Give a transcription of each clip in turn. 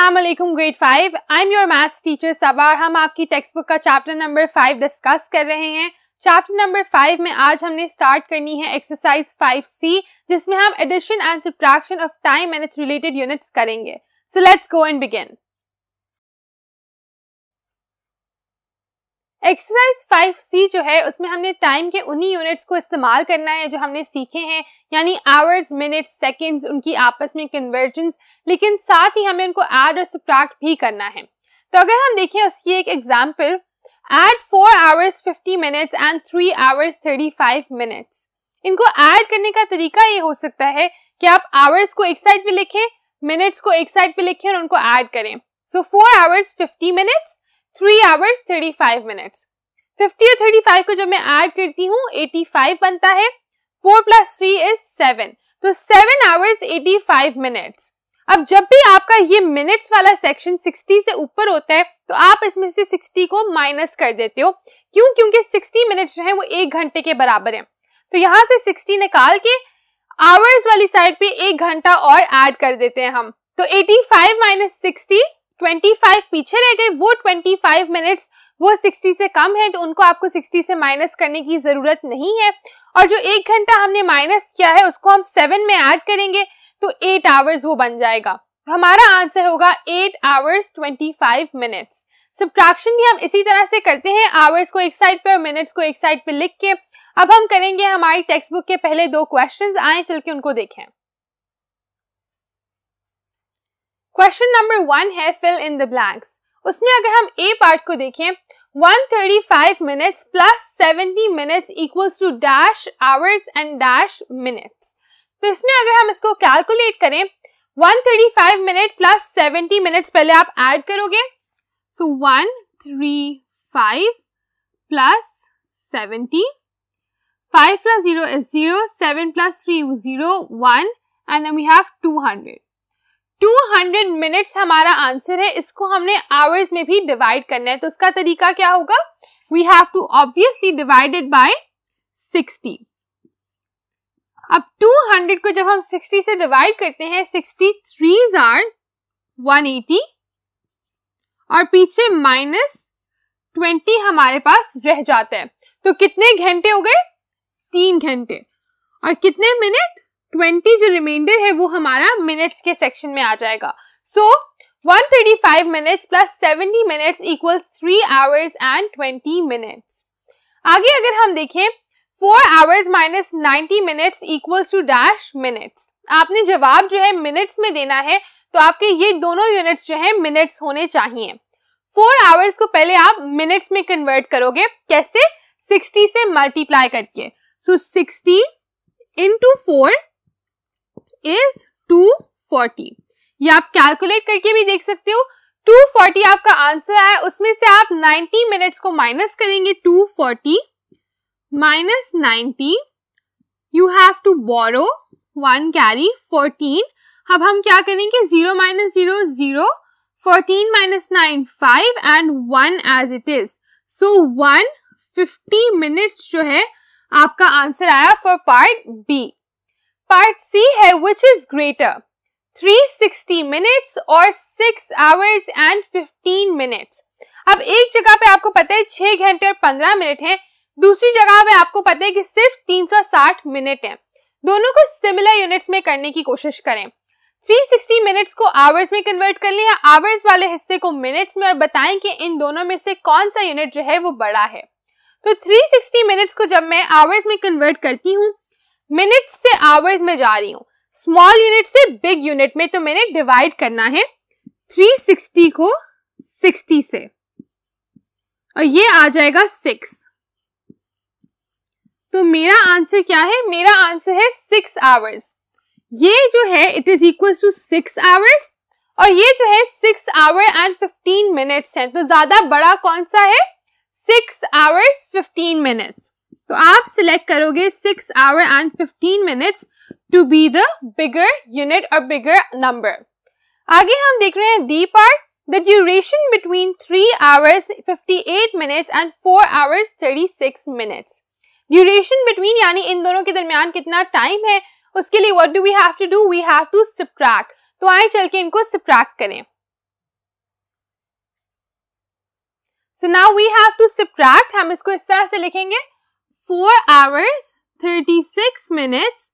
अस्सलाम वालेकुम grade 5। I am your maths teacher Saba. हम आपकी टेक्स्ट बुक का चैप्टर नंबर 5 डिस्कस कर रहे हैं। चैप्टर नंबर 5 में आज हमने स्टार्ट करनी है एक्सरसाइज 5C, जिसमें हम addition and subtraction of time and its related units करेंगे। So let's go and begin. Exercise 5C जो है उसमें हमने टाइम के उन्हीं यूनिट्स को इस्तेमाल करना है जो हमने सीखे हैं, यानी आवर्स, मिनट्स, सेकंड्स, उनकी आपस में कन्वर्जेंस, लेकिन साथ ही हमें उनको ऐड और सब्ट्रैक्ट भी करना है। तो अगर हम देखें उसकी एक example, add 4 hours 50 minutes and 3 hours 35 minutes। इनको ऐड करने का तरीका ये हो सकता है कि आप आवर्स को एक साइड पे लिखें, मिनट्स को एक साइड पे लिखें और उनको ऐड करें। सो 4 hours 50 minutes, 3 hours 35 minutes। 50 और 35 को जब मैं ऐड करती हूँ 85 बनता है। 4 plus 3 is 7, तो 7 hours 85 minutes। अब जब भी आपका ये मिनट्स वाला सेक्शन 60 से ऊपर होता है तो आप इसमें से 60 को माइनस कर देते हो। क्यों? क्योंकि 60 मिनट्स जो है वो 1 घंटे के बराबर है। तो यहाँ से 60 निकाल के आवर्स वाली साइड पे 1 घंटा और ऐड कर देते हैं हम। तो 85 minus 60, 25 पीछे रह गए। वो 25 मिनट्स वो 60 से कम है, तो उनको आपको 60 से माइनस करने की जरूरत नहीं है। और जो 1 घंटा हमने माइनस किया है उसको हम 7 में ऐड करेंगे तो 8 आवर्स वो बन जाएगा। तो हमारा आंसर होगा 8 hours 25 minutes। सब्ट्रैक्शन भी हम इसी तरह से करते हैं, आवर्स को एक साइड पे और मिनट्स को एक साइड पे लिख के। अब हम करेंगे हमारी टेक्स्ट बुक के पहले 2 क्वेश्चंस, आए चल के उनको देखें। क्वेश्चन नंबर 1 है फिल इन द ब्लैंक्स। उसमें अगर हम ए पार्ट को देखें, 135 minutes plus 70 minutes equals to dash hours and dash minutes। तो इसमें अगर हम इसको कैलकुलेट करें, 135 मिनट प्लस 70 मिनट्स पहले आप ऐड करोगे। सो 135 plus 70, 5 plus 0 is 0, 7 plus 3 is 0, 1 and then we have 200। 200 minutes हमारा आंसर है। इसको हमने आवर्स में भी डिवाइड करना है, तो उसका तरीका क्या होगा? We have to obviously divide it by 60। अब 200 को जब हम 60 से डिवाइड करते हैं, 63 आर 180 और पीछे -20 हमारे पास रह जाता है। तो कितने घंटे हो गए? 3 घंटे। और कितने मिनट? 20 जो रिमाइंडर है वो हमारा मिनट्स के सेक्शन में आ जाएगा। सो 135 minutes plus 70 minutes equals 3 hours and 20 minutes। आगे अगर हम देखें, 4 hours minus 90 minutes equals to dash minutes। आपने जवाब जो है मिनट्स में देना है, तो आपके ये दोनों यूनिट्स जो है मिनट्स होने चाहिए। 4 hours को पहले आप मिनट्स में कन्वर्ट करोगे, कैसे? 60 से मल्टीप्लाई करके। सो 60 into 4 is 240। ये आप कैलकुलेट करके भी देख सकते हो। 240 आपका आंसर आया, उसमें से आप 90 मिनट्स को माइनस करेंगे। 240 minus 90, you have to borrow 1 carry 14। अब हम क्या करेंगे? 0 minus 0 0, 14 minus 9 5 and 1 as it is। So 150 minutes जो है आपका आंसर आया for part B. Part C है which is greater, 360 minutes और 6 hours and 15 minutes। अब एक जगह पे आपको पता है 6 घंटे और 15 मिनट है, दूसरी जगह पे आपको पता है कि सिर्फ 360 मिनट है। दोनों को सिमिलर यूनिट्स में करने की कोशिश करें। 360 मिनट्स को आवर्स में कन्वर्ट कर लें, आवर्स वाले हिस्से को मिनट्स में, और बताएं कि इन दोनों में से कौन सा यूनिट जो है वो बड़ा है। तो 360 मिनट्स को जब मैं आवर्स में कन्वर्ट करती हूँ, मिनट्स से आवर्स में जा रही हूँ, स्मॉल यूनिट से बिग यूनिट में, तो मैंने डिवाइड करना है 360 को 60 से, और ये आ जाएगा 6। तो मेरा आंसर क्या है? मेरा आंसर है 6 hours। ये जो है it is equal to 6 hours और ये जो है 6 hour and 15 minutes है। तो ज्यादा बड़ा कौन सा है? 6 hours 15 minutes। तो आप सिलेक्ट करोगे 6 hour and 15 minutes to be the bigger unit और बिगर नंबर। आगे हम देख रहे हैं D part, the duration between 3 hours 58 minutes and 4 hours 36 minutes। Duration between यानी इन दोनों के दरमियान कितना टाइम है, उसके लिए what do we have to do? We have to subtract. तो आए चल के इनको सब्ट्रैक्ट करें। So now we have to subtract. हम इसको इस तरह से लिखेंगे 4 hours 36 minutes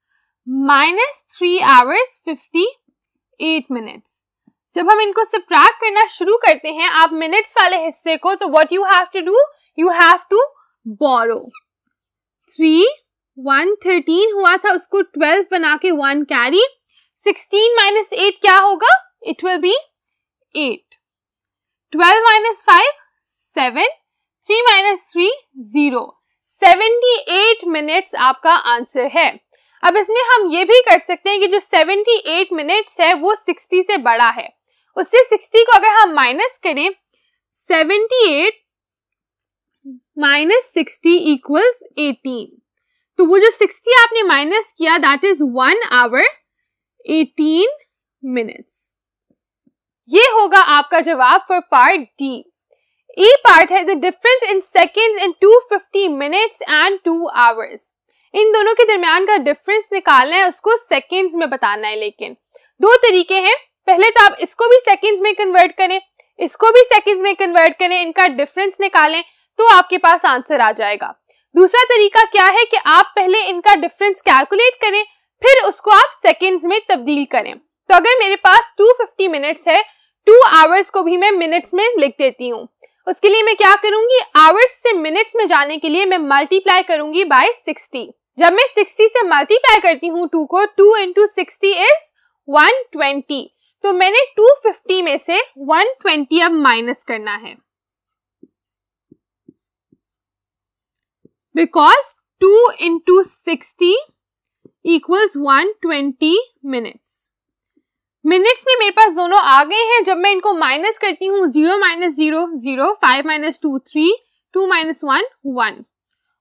minus 3 hours 58 minutes. जब हम इनको subtract करना शुरू करते हैं आप minutes वाले हिस्से को, तो what you have to do? You have to borrow. 3 113 हुआ था, उसको 12 बना के 1 carry. 16 minus 8 क्या होगा? It will be 8. 12 minus 5 7. 3 minus 3 0. 78 minutes आपका आंसर है. अब इसमें हम ये भी कर सकते हैं कि जो 78 minutes है वो 60 से बड़ा है. उससे 60 को अगर हम माइनस करें, 78 minus 60 equals 18. तो वो जो 60 आपने माइनस किया that is 1 hour 18 minutes. ये होगा आपका जवाब for part D. E part है the difference in seconds in 250 minutes and 2 hours. इन दोनों के दरमियान का डिफरेंस निकालना है, उसको सेकेंड्स में बताना है. लेकिन दो तरीके हैं. पहले तो आप इसको भी सेकेंड्स में कन्वर्ट करें, इसको भी सेकेंड्स में कन्वर्ट करें, इनका डिफरेंस निकालें तो आपके पास आंसर आ जाएगा. दूसरा तरीका क्या है कि आप पहले इनका डिफरेंस कैलकुलेट करें, फिर उसको आप सेकेंड्स में तब्दील करें. तो अगर मेरे पास 250 मिनट्स है, 2 hours को भी मैं मिनट्स में लिख देती हूँ. उसके लिए मैं क्या करूंगी, आवर्स से मिनट्स में जाने के लिए मैं मल्टीप्लाई करूंगी बाय 60. जब मैं 60 से मल्टीप्लाई करती हूँ 2 को, 2 into 60 is 120. तो मैंने 250 में से 120 अब माइनस करना है, because 2 into 60 equals 120 minutes. Minutes में मेरे पास दोनों आ गए हैं. जब मैं इनको माइनस करती हूँ, 0 minus 0 0, 5 minus 2 3, 2 minus 1 1.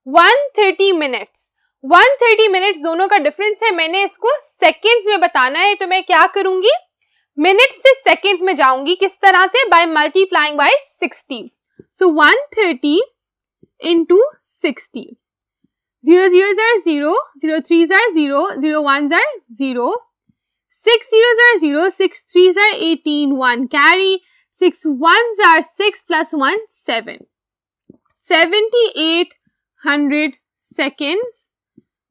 130 minutes. 130 minutes दोनों का डिफरेंस है. मैंने इसको सेकेंड्स में बताना है, तो मैं क्या करूंगी, मिनट्स से सेकेंड्स में जाऊंगी. किस तरह से? By multiplying by 60. So 130 into 60. 0 zeros are 0, 0 threes are 0, 0 ones are 0. 6 zeros are 0, 6 threes are 18, 1 carry, 6 ones are 6 plus 1, 7. 7800 seconds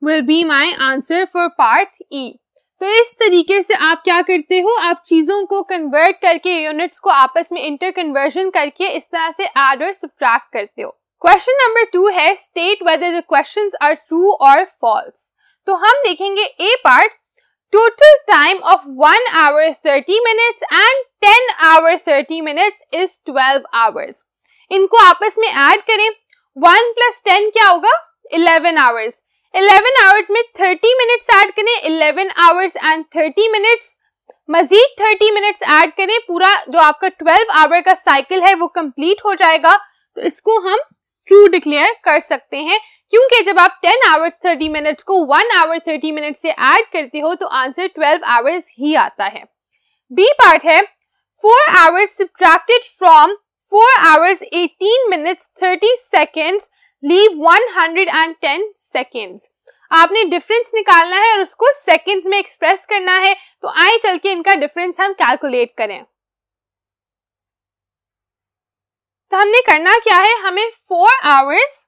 will be my answer for part E. तो इस तरीके से आप क्या करते हो, आप चीजों को कन्वर्ट करके, यूनिट्स को आपस में इंटर कन्वर्जन करके इस तरह से ऐड और सब्ट्रैक्ट करते हो. क्वेश्चन नंबर 2 है state whether the questions are true और फॉल्स. तो हम देखेंगे A part. Total time of 1 hour 30 minutes and 10 hour 30 minutes is 12 hours. इनको आपस में ऐड करें. 1 plus 10 क्या होगा? 11 hours. 11 hours में 30 minutes ऐड करें. 11 hours and 30 minutes. मजीद 30 minutes ऐड करें. पूरा जो आपका 12 hour का साइकिल है वो कंप्लीट हो जाएगा. तो इसको हम ट्रू डिक्लेयर कर सकते हैं, क्योंकि जब आप 10 hours 30 minutes को 1 hour 30 minutes से ऐड करते हो तो आंसर 12 hours ही आता है. बी पार्ट है 4 hours subtracted from 4 hours 18 minutes 30 seconds leave 110 seconds. आपने डिफरेंस निकालना है और उसको सेकेंड्स में एक्सप्रेस करना है. तो आइए चल के इनका डिफरेंस हम कैलकुलेट करें. तो हमने करना क्या है, हमें 4 hours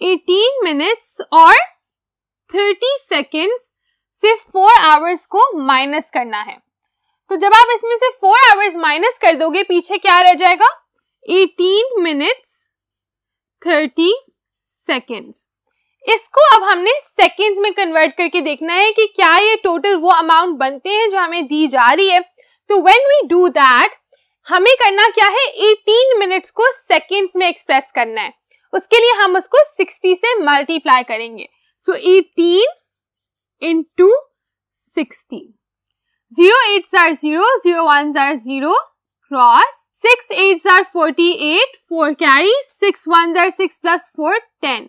18 minutes और 30 seconds से 4 hours को माइनस करना है. तो जब आप इसमें से 4 hours माइनस कर दोगे, पीछे क्या रह जाएगा, 18 minutes 30 seconds. इसको अब हमने सेकेंड्स में कन्वर्ट करके देखना है कि क्या ये टोटल वो अमाउंट बनते हैं जो हमें दी जा रही है. तो व्हेन वी डू दैट, हमें करना क्या है, 18 मिनट्स को सेकेंड्स में एक्सप्रेस करना है. उसके लिए हम उसको 60 से मल्टीप्लाई करेंगे. सो 18 into 60. 0 8s are 0, 0 1s are 0, cross. 6 8s are 48, 4 carry, 6 1s are 6 plus 4, 10.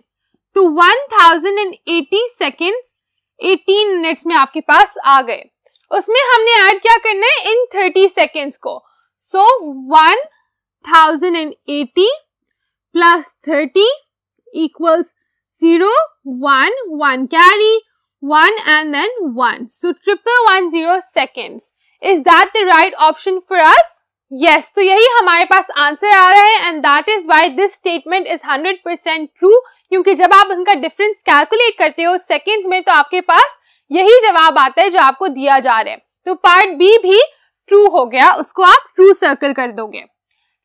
तो 1080 seconds 18 मिनट्स में आपके पास आ गए. उसमें हमने ऐड क्या करना है, इन 30 seconds को. सो 1080 plus 30 equals 0, 1, 1 carry, 1 and then 1. So 1110 seconds. Is that the right option for us? Yes, तो यही हमारे पास आंसर आ रहा है and that is why this statement is 100% true, क्योंकि जब आप उनका डिफरेंस कैलकुलेट करते हो सेकंड्स में तो आपके पास यही जवाब आता है जो आपको दिया जा रहा है। तो पार्ट बी भी ट्रू हो गया, उसको आप ट्रू सर्कल कर दोगे।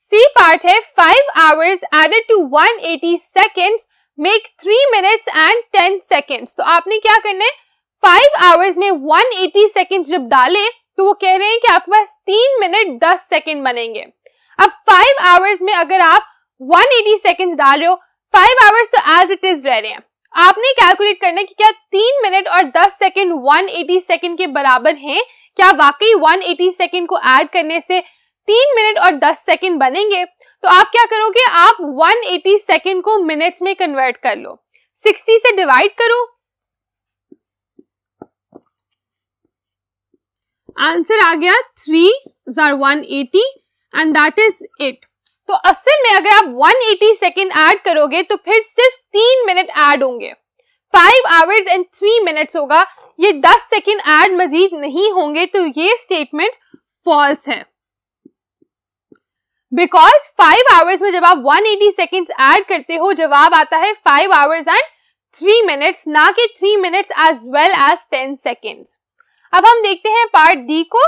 सी पार्ट है 5 hours added to 180 seconds make 3 minutes and 10 seconds। तो आपने क्या करना है, 5 hours में 180 seconds जब डाले तो वो कह रहे हैं कि आपके पास 3 मिनट 10 सेकंड बनेंगे। अब 5 hours में अगर आप 180 seconds डाल रहे हो, 5 hours तो एज इट इज रह रहे हैं, आपने कैलकुलेट करना है कि क्या 3 मिनट और 10 सेकंड 180 सेकंड के बराबर हैं, क्या वाकई 180 सेकंड को ऐड करने से 3 मिनट और 10 सेकंड बनेंगे। तो आप क्या करोगे, आप 180 सेकंड को मिनट्स में कन्वर्ट कर लो, 60 से डिवाइड करो, आंसर आ गया 3,180 एंड दैट इज इट। तो असल में अगर आप 180 सेकंड ऐड करोगे तो फिर सिर्फ 3 मिनट ऐड होंगे, 5 hours and 3 minutes होगा, ये 10 सेकंड ऐड मजीद नहीं होंगे। तो ये स्टेटमेंट फॉल्स है, बिकॉज 5 hours में जब आप 180 सेकंड्स ऐड करते हो जवाब आता है 5 hours and 3 minutes, ना कि 3 minutes as well as 10 seconds। अब हम देखते हैं पार्ट डी को।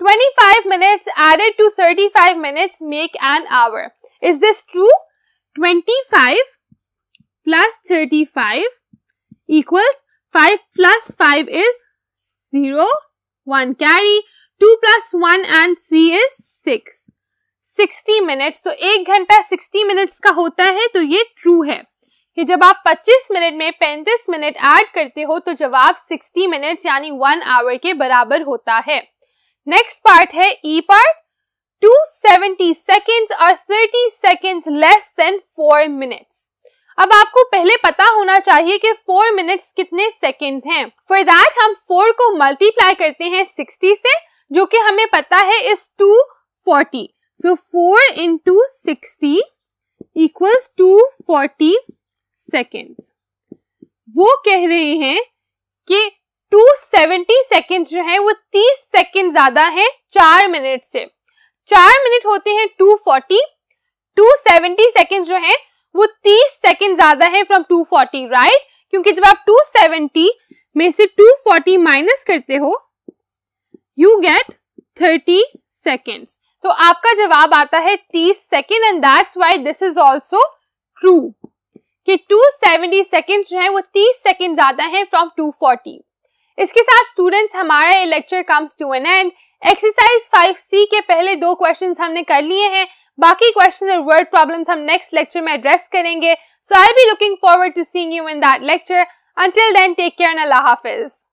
25 minutes added to 35 minutes make an hour। Is this true? 25 plus 35 equals 5 plus 5 is 0, 1 carry, 2 plus 1 and 3 is 6, 60 minutes। तो 1 घंटा 60 minutes का होता है, तो ये ट्रू है कि जब आप 25 मिनट में 35 मिनट ऐड करते हो तो जवाब 60 मिनट्स यानी 1 आवर के बराबर होता है। नेक्स्ट पार्ट है ई पार्ट, 270 सेकेंड्स और 30 सेकेंड्स लेस देन 4 मिनट्स। अब आपको पहले पता होना चाहिए कि 4 मिनट्स कितने सेकेंड्स हैं। फॉर दैट हम 4 को मल्टीप्लाई करते हैं 60 से, जो कि हमें पता है is 240। So 4 into 60 equals 240 seconds. वो कह रहे हैं कि 270 सेकेंड्स जो है वो 30 सेकेंड ज्यादा है 4 मिनट से। 4 मिनट होते हैं 240, 270 सेकेंड्स जो है वो 30 सेकेंड ज्यादा है फ्रॉम 240, राइट? क्योंकि जब आप 270 में से 240 माइनस करते हो यू गेट 30 सेकेंड्स। तो आपका जवाब आता है 30 second and that's why this is also true कि 270 सेकेंड जो है वो 30 सेकेंड ज्यादा है फ्रॉम 240। इसके साथ स्टूडेंट्स हमारा ये lecture comes to an end. Exercise 5C के पहले 2 क्वेश्चंस हमने कर लिए हैं, बाकी क्वेश्चंस और वर्ड प्रॉब्लम्स हम नेक्स्ट लेक्चर में एड्रेस करेंगे। So I will be looking forward to seeing you in that lecture. Until then take care and अल्लाह हाफिज।